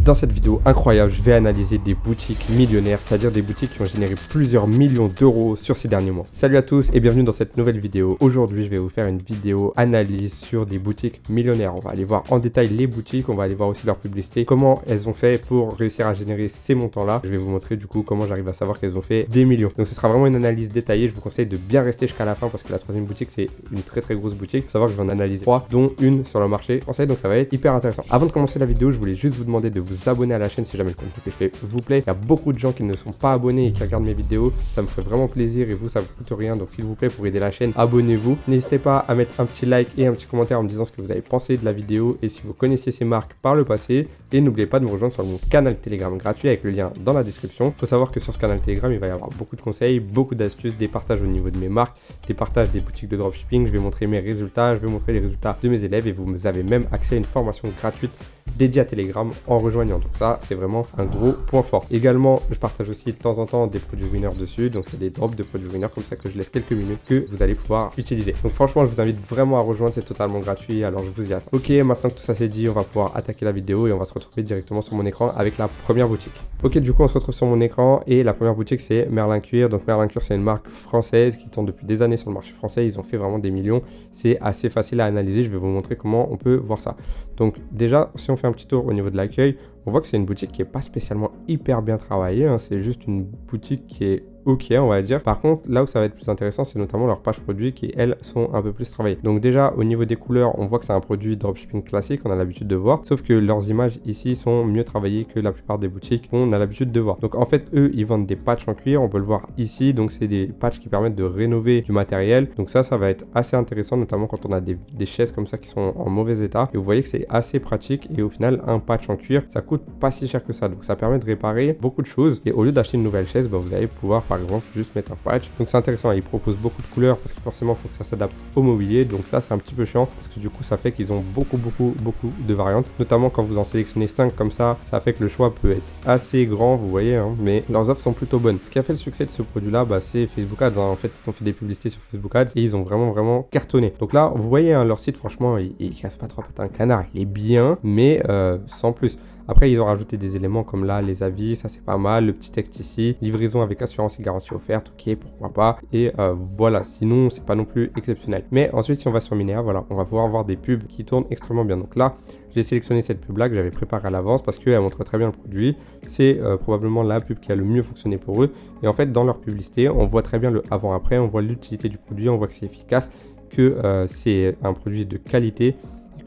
Dans cette vidéo incroyable, je vais analyser des boutiques millionnaires, c'est-à-dire des boutiques qui ont généré plusieurs millions d'euros sur ces derniers mois. Salut à tous et bienvenue dans cette nouvelle vidéo. Aujourd'hui, je vais vous faire une vidéo analyse sur des boutiques millionnaires. On va aller voir en détail les boutiques, on va aller voir aussi leur publicité, comment elles ont fait pour réussir à générer ces montants-là. Je vais vous montrer du coup comment j'arrive à savoir qu'elles ont fait des millions. Donc ce sera vraiment une analyse détaillée. Je vous conseille de bien rester jusqu'à la fin parce que la troisième boutique, c'est une très grosse boutique. Il faut savoir que je vais en analyser 3, dont une sur le marché français, donc ça va être hyper intéressant. Avant de commencer la vidéo, je voulais juste vous demander de vous abonner à la chaîne si jamais le contenu que je fais vous plaît. Il y a beaucoup de gens qui ne sont pas abonnés et qui regardent mes vidéos. Ça me ferait vraiment plaisir et vous, ça vous coûte rien. Donc s'il vous plaît, pour aider la chaîne, abonnez-vous. N'hésitez pas à mettre un petit like et un petit commentaire en me disant ce que vous avez pensé de la vidéo et si vous connaissiez ces marques par le passé. Et n'oubliez pas de me rejoindre sur mon canal Telegram gratuit avec le lien dans la description. Il faut savoir que sur ce canal Telegram, il va y avoir beaucoup de conseils, beaucoup d'astuces, des partages au niveau de mes marques, des partages des boutiques de dropshipping. Je vais montrer mes résultats, je vais montrer les résultats de mes élèves et vous avez même accès à une formation gratuite dédiée à Telegram en rejoignant. Donc ça, c'est vraiment un gros point fort. Également, je partage aussi de temps en temps des produits winners dessus. Donc c'est des drops de produits winners comme ça que je laisse quelques minutes que vous allez pouvoir utiliser. Donc franchement, je vous invite vraiment à rejoindre, c'est totalement gratuit. Alors je vous y attends. Ok, maintenant que tout ça c'est dit, on va pouvoir attaquer la vidéo et on va se retrouver directement sur mon écran avec la première boutique. Ok, du coup, on se retrouve sur mon écran et la première boutique c'est Merlin Cuir. Donc Merlin Cuir, c'est une marque française qui tourne depuis des années sur le marché français. Ils ont fait vraiment des millions. C'est assez facile à analyser. Je vais vous montrer comment on peut voir ça. Donc déjà, si on fait un petit tour au niveau de l'accueil, on voit que c'est une boutique qui n'est pas spécialement hyper bien travaillée, hein. C'est juste une boutique qui est ok, on va dire. Par contre, là où ça va être plus intéressant, c'est notamment leurs pages produits qui, elles, sont un peu plus travaillées. Donc déjà, au niveau des couleurs, on voit que c'est un produit dropshipping classique, on a l'habitude de voir. Sauf que leurs images ici sont mieux travaillées que la plupart des boutiques qu'on a l'habitude de voir. Donc en fait, eux, ils vendent des patchs en cuir, on peut le voir ici. Donc c'est des patchs qui permettent de rénover du matériel. Donc ça va être assez intéressant, notamment quand on a des chaises comme ça qui sont en mauvais état. Et vous voyez que c'est assez pratique. Et au final, un patch en cuir, ça coûte pas si cher que ça. Donc ça permet de réparer beaucoup de choses. Et au lieu d'acheter une nouvelle chaise, vous allez pouvoir par exemple juste mettre un patch. Donc c'est intéressant, ils proposent beaucoup de couleurs parce que forcément il faut que ça s'adapte au mobilier. Donc ça c'est un petit peu chiant parce que du coup ça fait qu'ils ont beaucoup de variantes, notamment quand vous en sélectionnez 5 comme ça fait que le choix peut être assez grand, vous voyez, hein, mais leurs offres sont plutôt bonnes. Ce qui a fait le succès de ce produit là, c'est Facebook Ads, hein. En fait ils ont fait des publicités sur Facebook Ads et ils ont vraiment cartonné. Donc là vous voyez, hein, leur site franchement il casse pas trois pattes à un canard, il est bien mais sans plus. Après, ils ont rajouté des éléments comme là, les avis, ça c'est pas mal, le petit texte ici, livraison avec assurance et garantie offerte, ok, pourquoi pas. Et voilà, sinon c'est pas non plus exceptionnel. Mais ensuite, si on va sur Minéa, voilà, on va pouvoir voir des pubs qui tournent extrêmement bien. Donc là, j'ai sélectionné cette pub là que j'avais préparée à l'avance parce qu'elle montre très bien le produit. C'est probablement la pub qui a le mieux fonctionné pour eux. Et en fait, dans leur publicité, on voit très bien le avant-après, on voit l'utilité du produit, on voit que c'est efficace, que c'est un produit de qualité.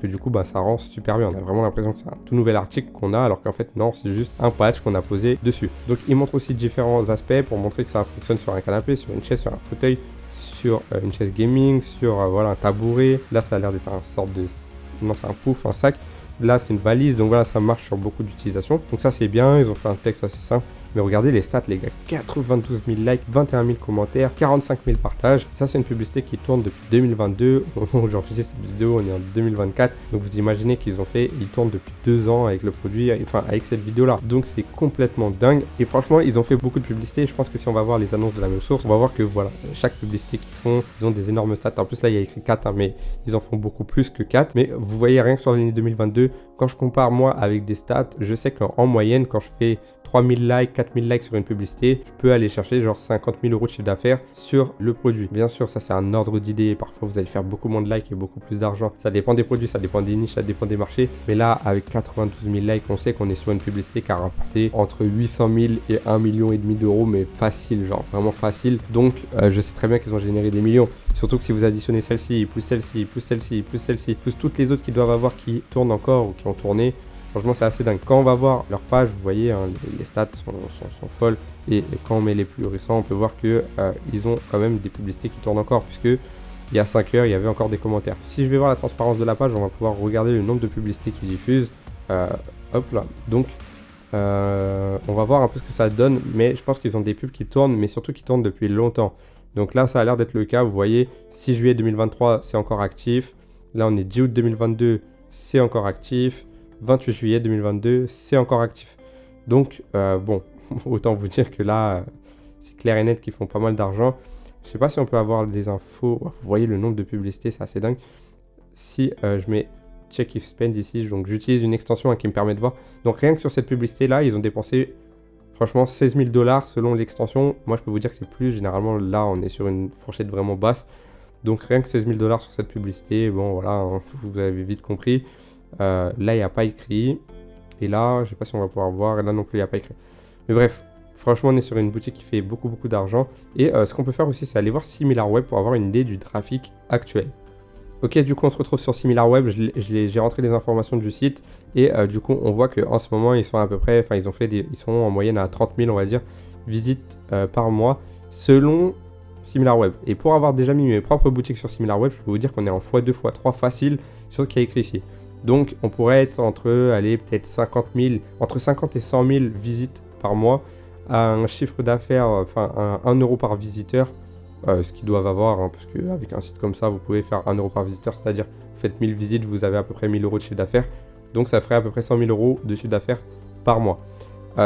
Que du coup ça rend super bien, on a vraiment l'impression que c'est un tout nouvel article qu'on a alors qu'en fait non, c'est juste un patch qu'on a posé dessus. Donc il montre aussi différents aspects pour montrer que ça fonctionne sur un canapé, sur une chaise, sur un fauteuil, sur une chaise gaming, sur voilà un tabouret. Là ça a l'air d'être un sorte de, non c'est un pouf, un sac. Là c'est une valise, donc voilà ça marche sur beaucoup d'utilisations. Donc ça c'est bien, ils ont fait un texte assez simple. Mais regardez les stats les gars, 92 000 likes, 21 000 commentaires, 45 000 partages. Ça c'est une publicité qui tourne depuis 2022. Aujourd'hui cette vidéo on est en 2024. Donc vous imaginez qu'ils ont fait, ils tournent depuis 2 ans avec le produit, enfin avec cette vidéo là. Donc c'est complètement dingue. Et franchement ils ont fait beaucoup de publicité. Je pense que si on va voir les annonces de la même source, on va voir que voilà, chaque publicité qu'ils font, ils ont des énormes stats. En plus là il y a écrit 4, hein, mais ils en font beaucoup plus que 4. Mais vous voyez rien que sur l'année 2022, quand je compare moi avec des stats, je sais qu'en moyenne quand je fais 3000 likes, 4000 likes sur une publicité, je peux aller chercher genre 50 000 euros de chiffre d'affaires sur le produit. Bien sûr, ça c'est un ordre d'idée. Parfois, vous allez faire beaucoup moins de likes et beaucoup plus d'argent. Ça dépend des produits, ça dépend des niches, ça dépend des marchés. Mais là, avec 92 000 likes, on sait qu'on est sur une publicité qui a rapporté entre 800 000 et 1,5 million d'euros, mais facile, genre vraiment facile. Donc, je sais très bien qu'ils ont généré des millions. Surtout que si vous additionnez celle-ci, plus celle-ci, plus celle-ci, plus celle-ci, plus toutes les autres qui doivent avoir qui tournent encore ou qui ont tourné, franchement, c'est assez dingue. Quand on va voir leur page, vous voyez, hein, les stats sont folles. Et quand on met les plus récents, on peut voir que ils ont quand même des publicités qui tournent encore, puisque il y a 5 heures, il y avait encore des commentaires. Si je vais voir la transparence de la page, on va pouvoir regarder le nombre de publicités qu'ils diffusent. Hop là. Donc, on va voir un peu ce que ça donne. Mais je pense qu'ils ont des pubs qui tournent, mais surtout qui tournent depuis longtemps. Donc là, ça a l'air d'être le cas. Vous voyez, 6 juillet 2023, c'est encore actif. Là, on est 10 août 2022, c'est encore actif. 28 juillet 2022, c'est encore actif. Donc, bon, autant vous dire que là, c'est clair et net qu'ils font pas mal d'argent. Je sais pas si on peut avoir des infos. Vous voyez le nombre de publicités, c'est assez dingue. Si je mets check if spend ici. Donc j'utilise une extension qui me permet de voir. Donc rien que sur cette publicité là, ils ont dépensé franchement 16 000 $ selon l'extension. Moi je peux vous dire que c'est plus. Généralement là on est sur une fourchette vraiment basse. Donc rien que 16 000 $ sur cette publicité. Bon voilà, hein, vous avez vite compris. Là il n'y a pas écrit. Et là je ne sais pas si on va pouvoir voir. Et là non plus il n'y a pas écrit. Mais bref. Franchement, on est sur une boutique qui fait beaucoup d'argent. Et ce qu'on peut faire aussi, c'est aller voir SimilarWeb pour avoir une idée du trafic actuel. Ok, du coup, on se retrouve sur SimilarWeb. J'ai rentré les informations du site. Et du coup, on voit qu'en ce moment, ils sont à peu près, enfin, ils sont en moyenne à 30 000, on va dire, visites par mois selon SimilarWeb. Et pour avoir déjà mis mes propres boutiques sur SimilarWeb, je peux vous dire qu'on est en x2, x3 facile sur ce qui est écrit ici. Donc, on pourrait être peut-être 50 000, entre 50 et 100 000 visites par mois. À un chiffre d'affaires, enfin 1 euro par visiteur, ce qu'ils doivent avoir, hein, parce qu'avec un site comme ça, vous pouvez faire 1 euro par visiteur, c'est-à-dire vous faites 1000 visites, vous avez à peu près 1000 € de chiffre d'affaires, donc ça ferait à peu près 100 000 € de chiffre d'affaires par mois.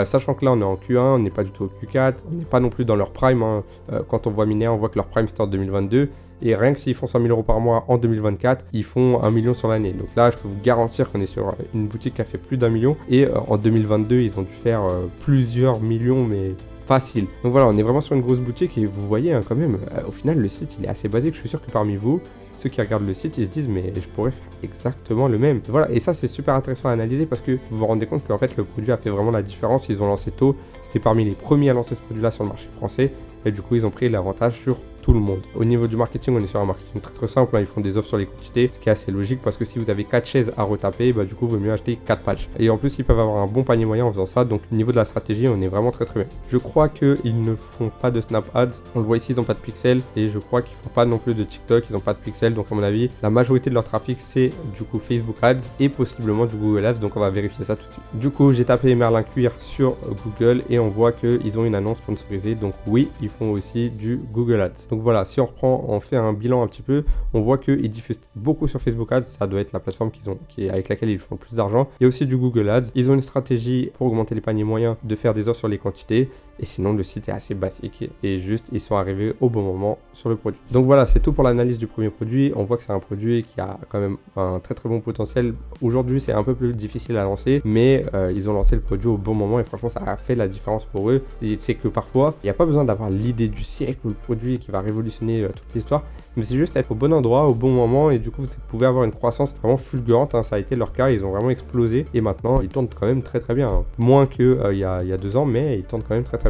Sachant que là on est en Q1, on n'est pas du tout au Q4, on n'est pas non plus dans leur prime, hein. Quand on voit Minea, on voit que leur prime c'était en 2022, et rien que s'ils font 100 000 € par mois en 2024, ils font 1 million sur l'année. Donc là je peux vous garantir qu'on est sur une boutique qui a fait plus d'1 million, et en 2022 ils ont dû faire plusieurs millions, mais facile. Donc voilà, on est vraiment sur une grosse boutique, et vous voyez hein, quand même, au final le site il est assez basique. Je suis sûr que parmi vous, ceux qui regardent le site, ils se disent mais je pourrais faire exactement le même. Voilà, et ça c'est super intéressant à analyser parce que vous vous rendez compte qu'en fait le produit a fait vraiment la différence. Ils ont lancé tôt, c'était parmi les premiers à lancer ce produit là sur le marché français, et du coup ils ont pris l'avantage sur tout le monde. Au niveau du marketing, on est sur un marketing très simple, hein. Ils font des offres sur les quantités, ce qui est assez logique parce que si vous avez 4 chaises à retaper, bah du coup il vaut mieux acheter 4 patchs. Et en plus ils peuvent avoir un bon panier moyen en faisant ça, donc au niveau de la stratégie on est vraiment très bien. Je crois qu'ils ne font pas de Snap Ads, on le voit ici, ils n'ont pas de pixels, et je crois qu'ils font pas non plus de TikTok, ils n'ont pas de pixels, donc à mon avis la majorité de leur trafic c'est du coup Facebook Ads et possiblement du Google Ads, donc on va vérifier ça tout de suite. Du coup j'ai tapé Merlin Cuir sur Google et on voit qu'ils ont une annonce sponsorisée, donc oui ils font aussi du Google Ads. Donc voilà, si on reprend, on fait un bilan un petit peu, on voit qu'ils diffusent beaucoup sur Facebook Ads, ça doit être la plateforme avec laquelle ils font le plus d'argent. Il y a aussi du Google Ads, ils ont une stratégie pour augmenter les paniers moyens de faire des offres sur les quantités, et sinon le site est assez basique et juste ils sont arrivés au bon moment sur le produit. Donc voilà, c'est tout pour l'analyse du premier produit. On voit que c'est un produit qui a quand même un très bon potentiel. Aujourd'hui c'est un peu plus difficile à lancer, mais ils ont lancé le produit au bon moment et franchement ça a fait la différence pour eux. C'est que parfois il n'y a pas besoin d'avoir l'idée du siècle ou le produit qui va révolutionner toute l'histoire, mais c'est juste être au bon endroit au bon moment, et du coup vous pouvez avoir une croissance vraiment fulgurante, hein. Ça a été leur cas, ils ont vraiment explosé et maintenant ils tournent quand même très bien, hein. Moins que il y a 2 ans, mais ils tournent quand même très bien.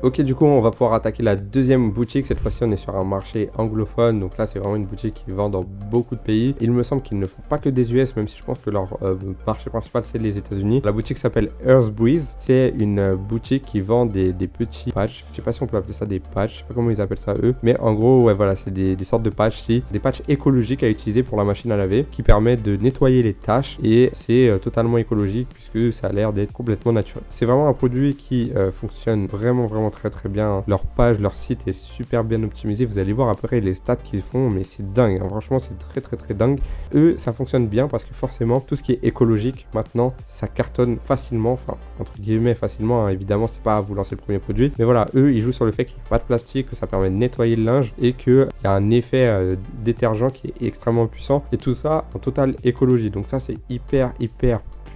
Ok, du coup on va pouvoir attaquer la deuxième boutique. Cette fois-ci on est sur un marché anglophone, donc là c'est vraiment une boutique qui vend dans beaucoup de pays. Il me semble qu'ils ne font pas que des US, même si je pense que leur marché principal c'est les États-Unis. La boutique s'appelle Earth Breeze, c'est une boutique qui vend des petits patchs. Je sais pas si on peut appeler ça des patchs, je sais pas comment ils appellent ça eux, mais en gros ouais voilà, c'est des sortes de patchs, des patchs écologiques à utiliser pour la machine à laver, qui permettent de nettoyer les tâches, et c'est totalement écologique puisque ça a l'air d'être complètement naturel. C'est vraiment un produit qui fonctionne vraiment très bien. Leur page, leur site est super bien optimisé. Vous allez voir après les stats qu'ils font, mais c'est dingue, hein. Franchement c'est très dingue. Eux ça fonctionne bien parce que forcément tout ce qui est écologique maintenant ça cartonne facilement, enfin entre guillemets facilement, hein. Évidemment c'est pas à vous lancer le premier produit, mais voilà, eux ils jouent sur le fait qu'il n'y a pas de plastique, que ça permet de nettoyer le linge et qu'il y a un effet détergent qui est extrêmement puissant, et tout ça en totale écologie. Donc ça c'est hyper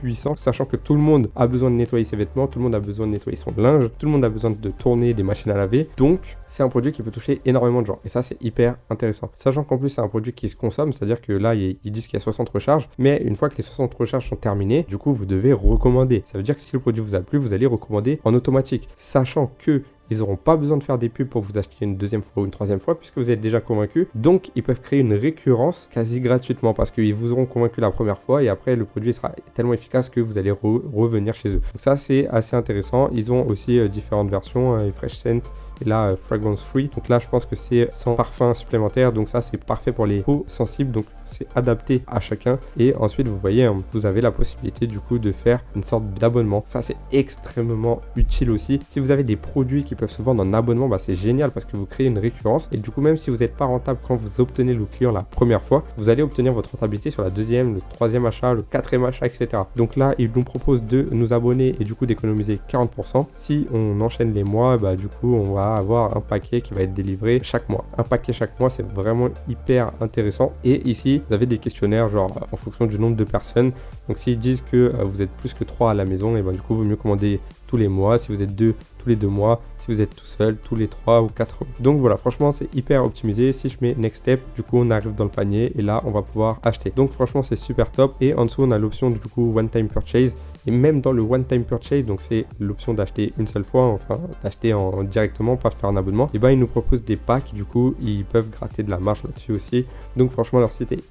puissant, sachant que tout le monde a besoin de nettoyer ses vêtements, tout le monde a besoin de nettoyer son linge, tout le monde a besoin de tourner des machines à laver, donc c'est un produit qui peut toucher énormément de gens, et ça c'est hyper intéressant. Sachant qu'en plus c'est un produit qui se consomme, c'est-à-dire que là ils disent qu'il y a 60 recharges, mais une fois que les 60 recharges sont terminées, du coup vous devez recommander. Ça veut dire que si le produit vous a plu, vous allez recommander en automatique, sachant que ils n'auront pas besoin de faire des pubs pour vous acheter une deuxième fois ou une troisième fois puisque vous êtes déjà convaincu. Donc, ils peuvent créer une récurrence quasi gratuitement parce qu'ils vous auront convaincu la première fois et après, le produit sera tellement efficace que vous allez revenir chez eux. Donc ça, c'est assez intéressant. Ils ont aussi différentes versions, Fresh Scent et là, Fragrance Free. Donc là, je pense que c'est sans parfum supplémentaire. Donc ça, c'est parfait pour les peaux sensibles. Donc c'est adapté à chacun. Et ensuite, vous voyez, vous avez la possibilité du coup de faire une sorte d'abonnement. Ça, c'est extrêmement utile aussi. Si vous avez des produits qui peuvent se vendre en abonnement, bah, c'est génial parce que vous créez une récurrence. Et du coup, même si vous n'êtes pas rentable quand vous obtenez le client la première fois, vous allez obtenir votre rentabilité sur la deuxième, le troisième achat, le quatrième achat, etc. Donc là, il nous propose de nous abonner et du coup d'économiser 40%. Si on enchaîne les mois, bah, du coup, on va avoir un paquet qui va être délivré chaque mois. Un paquet chaque mois, c'est vraiment hyper intéressant. Et ici, vous avez des questionnaires, genre en fonction du nombre de personnes. Donc s'ils disent que vous êtes plus que 3 à la maison, et bah, du coup, il vaut mieux commander tous les mois. Si vous êtes 2, tous les 2 mois. Si vous êtes tout seul, tous les 3 ou 4 mois. Donc voilà, franchement, c'est hyper optimisé. Si je mets Next Step, du coup, on arrive dans le panier et là, on va pouvoir acheter. Donc franchement, c'est super top. Et en dessous, on a l'option du coup One Time Purchase. Et même dans le One Time Purchase, donc c'est l'option d'acheter une seule fois, enfin d'acheter directement, pas faire un abonnement. Et ben ils nous proposent des packs, du coup, ils peuvent gratter de la marge là-dessus aussi. Donc franchement, leur site est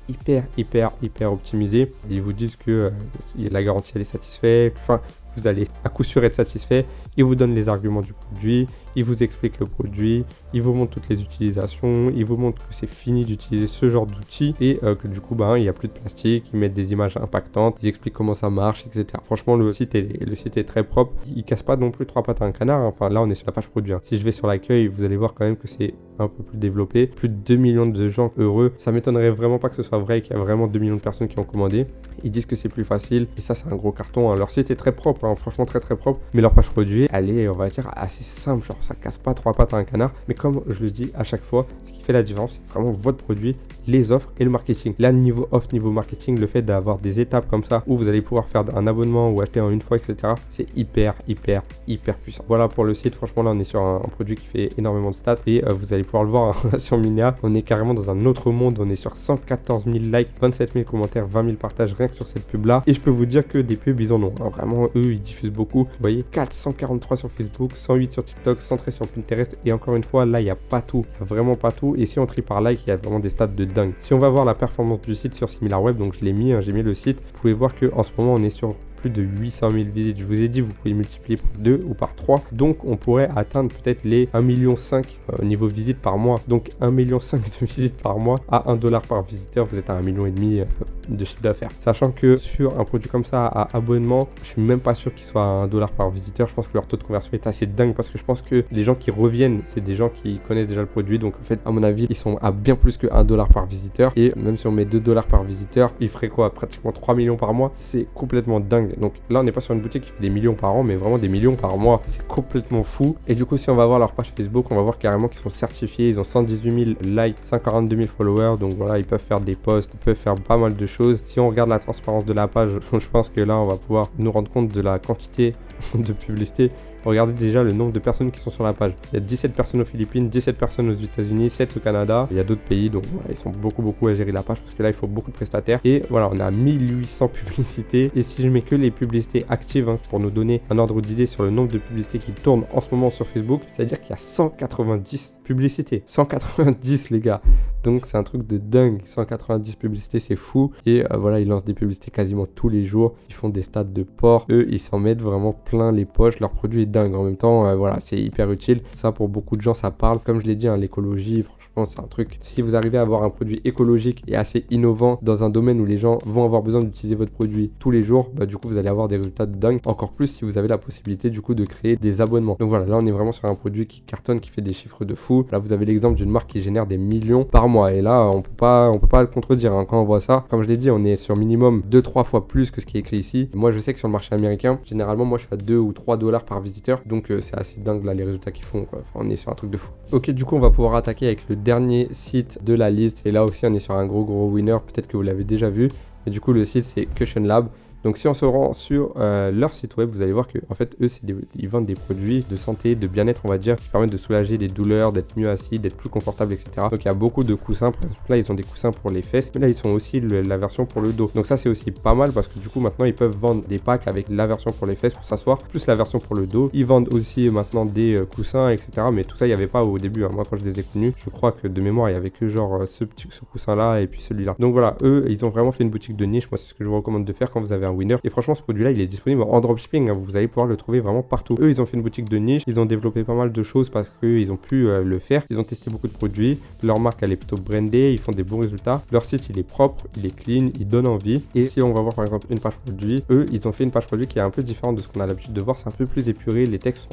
hyper optimisé. Ils vous disent que la garantie elle est satisfaite. Enfin, vous allez à coup sûr être satisfait. Il vous donne les arguments du produit, il vous explique le produit, il vous montre toutes les utilisations, il vous montre que c'est fini d'utiliser ce genre d'outils et que du coup, il n'y a plus de plastique, ils mettent des images impactantes, ils expliquent comment ça marche, etc. Franchement, le site est très propre. Il casse pas non plus 3 pattes à un canard. Enfin, là, on est sur la page produit. Si je vais sur l'accueil, vous allez voir quand même que c'est un peu plus développé. Plus de 2 millions de gens heureux. Ça m'étonnerait vraiment pas que ce soit vrai, qu'il y a vraiment 2 millions de personnes qui ont commandé. Ils disent que c'est plus facile et ça, c'est un gros carton. Leur site est très propre, franchement très propre. Mais leur page produit, elle est, on va dire, assez simple. Genre, ça casse pas 3 pattes à un canard. Mais comme je le dis à chaque fois, ce qui fait la différence, c'est vraiment votre produit, les offres et le marketing. Là, niveau offre, niveau marketing, le fait d'avoir des étapes comme ça où vous allez pouvoir faire un abonnement ou acheter en une fois, etc. C'est hyper puissant. Voilà pour le site. Franchement, là, on est sur un produit qui fait énormément de stats et vous allez pouvoir le voir en relation Minea. On est carrément dans un autre monde. On est sur 114 000 likes, 27 000 commentaires, 20 000 partages rien que sur cette pub là. Et je peux vous dire que des pubs, ils en ont. Vraiment, eux, ils diffusent beaucoup. Vous voyez, 443 sur Facebook, 108 sur TikTok, 113 sur Pinterest. Et encore une fois, là, il n'y a pas tout. Il n'y a vraiment pas tout. Et si on trie par like, il y a vraiment des stats de dingue. Si on va voir la performance du site sur SimilarWeb, donc je l'ai mis, j'ai mis le site. Vous pouvez voir qu'en ce moment, on est sur plus de 800 000 visites. Je vous ai dit, vous pouvez multiplier par 2 ou par 3. Donc, on pourrait atteindre peut-être les 1,5 million niveau visite par mois. Donc, 1,5 million de visites par mois à $1 par visiteur. Vous êtes à 1,5 million de chiffre d'affaires. Sachant que sur un produit comme ça à abonnement, je suis même pas sûr qu'il soit à $1 par visiteur. Je pense que leur taux de conversion est assez dingue parce que je pense que les gens qui reviennent, c'est des gens qui connaissent déjà le produit. Donc, en fait, à mon avis, ils sont à bien plus que $1 par visiteur. Et même si on met $2 par visiteur, il ferait quoi? Pratiquement 3 millions par mois. C'est complètement dingue. Donc là, on n'est pas sur une boutique qui fait des millions par an, mais vraiment des millions par mois. C'est complètement fou. Et du coup, si on va voir leur page Facebook, on va voir carrément qu'ils sont certifiés. Ils ont 118 000 likes, 142 000 followers. Donc voilà, ils peuvent faire des posts, ils peuvent faire pas mal de choses. Si on regarde la transparence de la page, je pense que là, on va pouvoir nous rendre compte de la quantité de publicité. Regardez déjà le nombre de personnes qui sont sur la page. Il y a 17 personnes aux Philippines, 17 personnes aux États-Unis, 7 au Canada. Il y a d'autres pays, donc voilà, ils sont beaucoup à gérer la page parce que là, il faut beaucoup de prestataires. Et voilà, on a 1800 publicités. Et si je mets que les publicités actives pour nous donner un ordre d'idée sur le nombre de publicités qui tournent en ce moment sur Facebook, c'est-à-dire qu'il y a 190 publicités. 190, les gars. Donc, c'est un truc de dingue. 190 publicités, c'est fou. Et voilà, ils lancent des publicités quasiment tous les jours. Ils font des stats de port. Eux, ils s'en mettent vraiment plein les poches. Leur produit est dingue. En même temps, voilà, c'est hyper utile. Ça, pour beaucoup de gens, ça parle. Comme je l'ai dit, l'écologie, franchement, c'est un truc. Si vous arrivez à avoir un produit écologique et assez innovant dans un domaine où les gens vont avoir besoin d'utiliser votre produit tous les jours, du coup, vous allez avoir des résultats de dingue. Encore plus si vous avez la possibilité, du coup, de créer des abonnements. Donc voilà, là, on est vraiment sur un produit qui cartonne, qui fait des chiffres de fou. Là, vous avez l'exemple d'une marque qui génère des millions par mois. Et là, on peut pas le contredire. Quand on voit ça, comme je l'ai dit, on est sur minimum 2-3 fois plus que ce qui est écrit ici. Et moi, je sais que sur le marché américain, généralement, moi, je suis à 2 ou 3 dollars par visiteur. Donc, c'est assez dingue, là, les résultats qu'ils font, quoi. Enfin, on est sur un truc de fou. Ok, du coup, on va pouvoir attaquer avec le dernier site de la liste. Et là aussi, on est sur un gros winner. Peut-être que vous l'avez déjà vu. Et du coup, le site, c'est Cushion Lab. Donc si on se rend sur leur site web, vous allez voir que en fait eux ils vendent des produits de santé, de bien-être, on va dire, qui permettent de soulager des douleurs, d'être mieux assis, d'être plus confortable, etc. Donc il y a beaucoup de coussins. Par exemple là ils ont des coussins pour les fesses, mais là ils ont aussi la version pour le dos. Donc ça c'est aussi pas mal parce que du coup maintenant ils peuvent vendre des packs avec la version pour les fesses pour s'asseoir, plus la version pour le dos. Ils vendent aussi maintenant des coussins, etc. Mais tout ça il n'y avait pas au début. Moi quand je les ai connus, je crois que de mémoire il y avait que genre ce coussin là et puis celui-là. Donc voilà, eux ils ont vraiment fait une boutique de niche. Moi c'est ce que je vous recommande de faire quand vous avez un winner. Et franchement, ce produit-là, il est disponible en dropshipping, hein. Vous allez pouvoir le trouver vraiment partout. Eux, ils ont fait une boutique de niche, ils ont développé pas mal de choses parce qu'ils ont pu le faire. Ils ont testé beaucoup de produits. Leur marque, elle est plutôt brandée, ils font des bons résultats. Leur site, il est propre, il est clean, il donne envie. Et si on va voir par exemple une page produit, eux, ils ont fait une page produit qui est un peu différente de ce qu'on a l'habitude de voir. C'est un peu plus épuré, les textes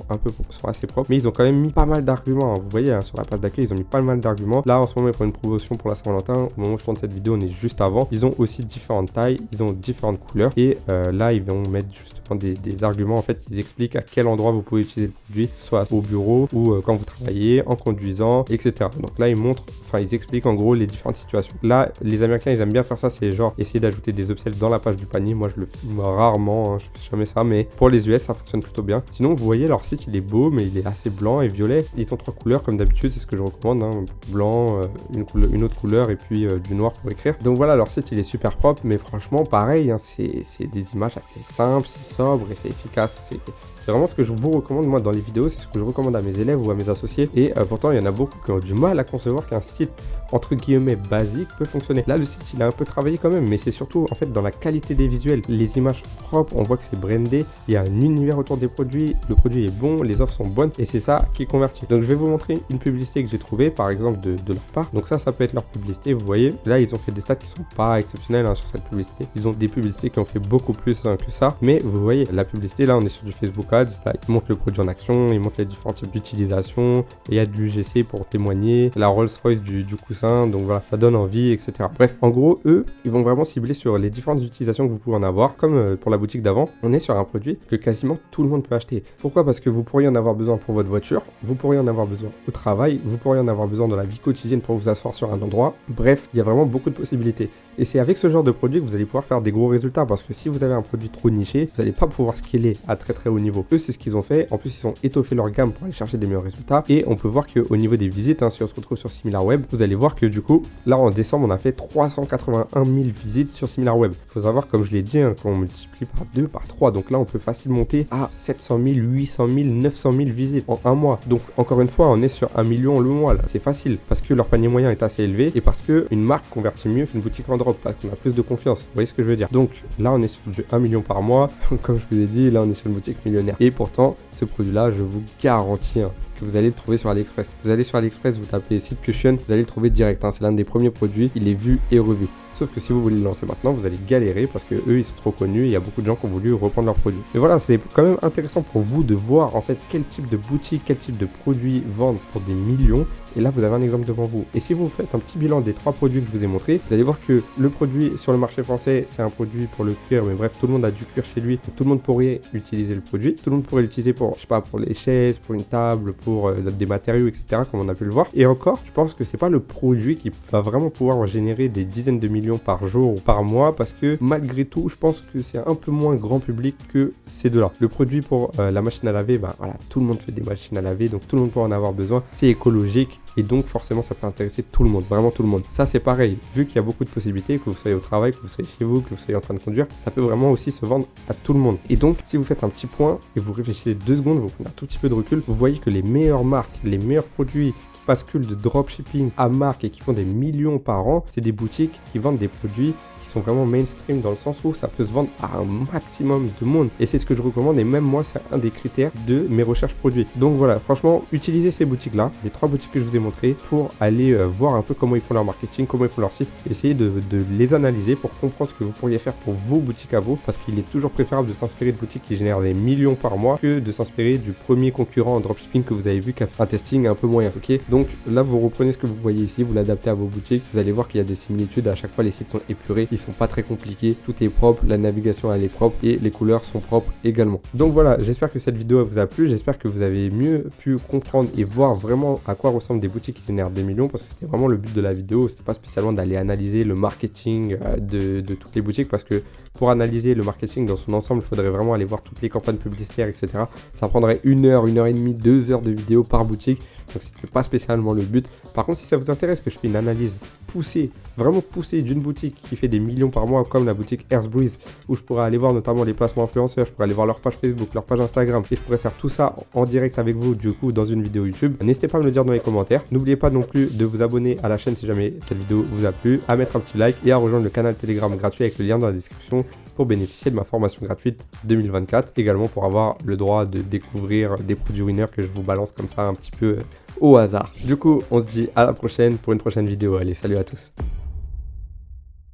sont assez propres, mais ils ont quand même mis pas mal d'arguments, hein. Vous voyez, hein, sur la page d'accueil, ils ont mis pas mal d'arguments. Là, en ce moment, ils font une promotion pour la Saint-Valentin. Au moment où je tourne cette vidéo, on est juste avant. Ils ont aussi différentes tailles, ils ont différentes couleurs. Et là, ils vont mettre justement des arguments. En fait, ils expliquent à quel endroit vous pouvez utiliser le produit, soit au bureau ou quand vous travaillez, en conduisant, etc. Donc là, ils expliquent en gros les différentes situations. Là, les Américains, ils aiment bien faire ça. C'est genre essayer d'ajouter des upsells dans la page du panier. Moi, je le fais rarement, hein, je fais jamais ça. Mais pour les US, ça fonctionne plutôt bien. Sinon, vous voyez, leur site, il est beau, mais il est assez blanc et violet. Ils ont 3 couleurs, comme d'habitude, c'est ce que je recommande, hein. Blanc, une autre coulure et puis du noir pour écrire. Donc voilà, leur site, il est super propre, mais franchement, pareil, hein, c'est des images assez simples, c'est sobre et c'est efficace. C'est vraiment ce que je vous recommande, moi, dans les vidéos, c'est ce que je recommande à mes élèves ou à mes associés. Et pourtant, il y en a beaucoup qui ont du mal à concevoir qu'un site, entre guillemets, basique peut fonctionner. Là, le site, il a un peu travaillé quand même, mais c'est surtout, en fait, dans la qualité des visuels. Les images sont propres, on voit que c'est brandé, il y a un univers autour des produits, le produit est bon, les offres sont bonnes, et c'est ça qui convertit. Donc, je vais vous montrer une publicité que j'ai trouvée, par exemple, de leur part. Donc ça peut être leur publicité, vous voyez. Là, ils ont fait des stats qui sont pas exceptionnels, hein, sur cette publicité. Ils ont des publicités qui ont fait beaucoup plus, hein, que ça. Mais vous voyez, la publicité, là, on est sur du Facebook Ads. Là, ils montrent le produit en action, ils montrent les différents types d'utilisation. Il y a de l'UGC pour témoigner, la Rolls-Royce du coussin. Donc voilà, ça donne envie, etc. Bref, en gros, eux, ils vont vraiment cibler sur les différentes utilisations que vous pouvez en avoir. Comme pour la boutique d'avant, on est sur un produit que quasiment tout le monde peut acheter. Pourquoi? Parce que vous pourriez en avoir besoin pour votre voiture, vous pourriez en avoir besoin au travail, vous pourriez en avoir besoin dans la vie quotidienne pour vous asseoir sur un endroit. Bref, il y a vraiment beaucoup de possibilités. Et c'est avec ce genre de produit que vous allez pouvoir faire des gros résultats, parce que si vous avez un produit trop niché, vous n'allez pas pouvoir scaler à très très haut niveau. Eux, c'est ce qu'ils ont fait. En plus, ils ont étoffé leur gamme pour aller chercher des meilleurs résultats. Et on peut voir qu'au niveau des visites, hein, si on se retrouve sur SimilarWeb, vous allez voir que du coup, là en décembre, on a fait 381 000 visites sur SimilarWeb. Il faut savoir, comme je l'ai dit, hein, qu'on multiplie par 2, par 3. Donc là, on peut facilement monter à 700 000, 800 000, 900 000 visites en un mois. Donc encore une fois, on est sur 1 million le mois. Là, c'est facile parce que leur panier moyen est assez élevé et parce qu'une marque convertit mieux qu'une boutique en drop, parce qu'on a plus de confiance. Vous voyez ce que je veux dire? Donc là, on est sur du 1 million par mois. Comme je vous ai dit, là, on est sur une boutique millionnaire. Et pourtant, ce produit-là, je vous garantis, hein, que vous allez le trouver sur AliExpress. Vous allez sur AliExpress, vous tapez SiteCushion, vous allez le trouver direct, hein. C'est l'un des premiers produits, il est vu et revu. Sauf que si vous voulez le lancer maintenant, vous allez galérer parce que eux, ils sont trop connus et il y a beaucoup de gens qui ont voulu reprendre leurs produits. Mais voilà, c'est quand même intéressant pour vous de voir en fait quel type de boutique, quel type de produits vendent pour des millions. Et là, vous avez un exemple devant vous. Et si vous faites un petit bilan des 3 produits que je vous ai montrés, vous allez voir que le produit sur le marché français, c'est un produit pour le cuir. Mais bref, tout le monde a du cuir chez lui. Donc, tout le monde pourrait utiliser le produit. Tout le monde pourrait l'utiliser pour, je sais pas, pour les chaises, pour une table, pour des matériaux, etc. Comme on a pu le voir. Et encore, je pense que c'est pas le produit qui va vraiment pouvoir générer des dizaines de millions par jour ou par mois, parce que malgré tout, je pense que c'est un peu moins grand public que ces deux-là. Le produit pour la machine à laver, bah voilà, tout le monde fait des machines à laver, donc tout le monde peut en avoir besoin. C'est écologique et donc forcément ça peut intéresser tout le monde, vraiment tout le monde. Ça c'est pareil, vu qu'il y a beaucoup de possibilités, que vous soyez au travail, que vous soyez chez vous, que vous soyez en train de conduire, ça peut vraiment aussi se vendre à tout le monde. Et donc si vous faites un petit point et vous réfléchissez 2 secondes, vous prenez un tout petit peu de recul, vous voyez que les meilleures marques, les meilleurs produits qui basculent de dropshipping à marque et qui font des millions par an, c'est des boutiques qui vendent des produits qui sont vraiment mainstream, dans le sens où ça peut se vendre à un maximum de monde. Et c'est ce que je recommande, et même moi, c'est un des critères de mes recherches produits. Donc voilà, franchement, utilisez ces boutiques-là, les 3 boutiques que je vous ai montrées, pour aller voir un peu comment ils font leur marketing, comment ils font leur site, essayez de les analyser pour comprendre ce que vous pourriez faire pour vos boutiques à vous, parce qu'il est toujours préférable de s'inspirer de boutiques qui génèrent des millions par mois que de s'inspirer du premier concurrent en dropshipping que vous avez vu qui a fait un testing un peu moyen, ok? Donc là, vous reprenez ce que vous voyez ici, vous l'adaptez à vos boutiques, vous allez voir qu'il y a des similitudes, à chaque fois les sites sont épurés, ils sont pas très compliqués, tout est propre, la navigation elle est propre et les couleurs sont propres également. Donc voilà, j'espère que cette vidéo vous a plu, j'espère que vous avez mieux pu comprendre et voir vraiment à quoi ressemblent des boutiques qui génèrent des millions, parce que c'était vraiment le but de la vidéo, c'était pas spécialement d'aller analyser le marketing de toutes les boutiques, parce que pour analyser le marketing dans son ensemble, il faudrait vraiment aller voir toutes les campagnes publicitaires, etc. Ça prendrait 1 heure, 1 heure et demie, 2 heures de vidéo par boutique. Donc c'était pas spécialement le but. Par contre, si ça vous intéresse que je fais une analyse poussée, vraiment poussée d'une boutique qui fait des millions par mois, comme la boutique Earthbreeze, où je pourrais aller voir notamment les placements influenceurs, je pourrais aller voir leur page Facebook, leur page Instagram, et je pourrais faire tout ça en direct avec vous, du coup, dans une vidéo YouTube. N'hésitez pas à me le dire dans les commentaires. N'oubliez pas non plus de vous abonner à la chaîne si jamais cette vidéo vous a plu, à mettre un petit like et à rejoindre le canal Telegram gratuit avec le lien dans la description pour bénéficier de ma formation gratuite 2024. Également pour avoir le droit de découvrir des produits Winner que je vous balance comme ça un petit peu au hasard. Du coup, on se dit à la prochaine pour une prochaine vidéo. Allez, salut à tous.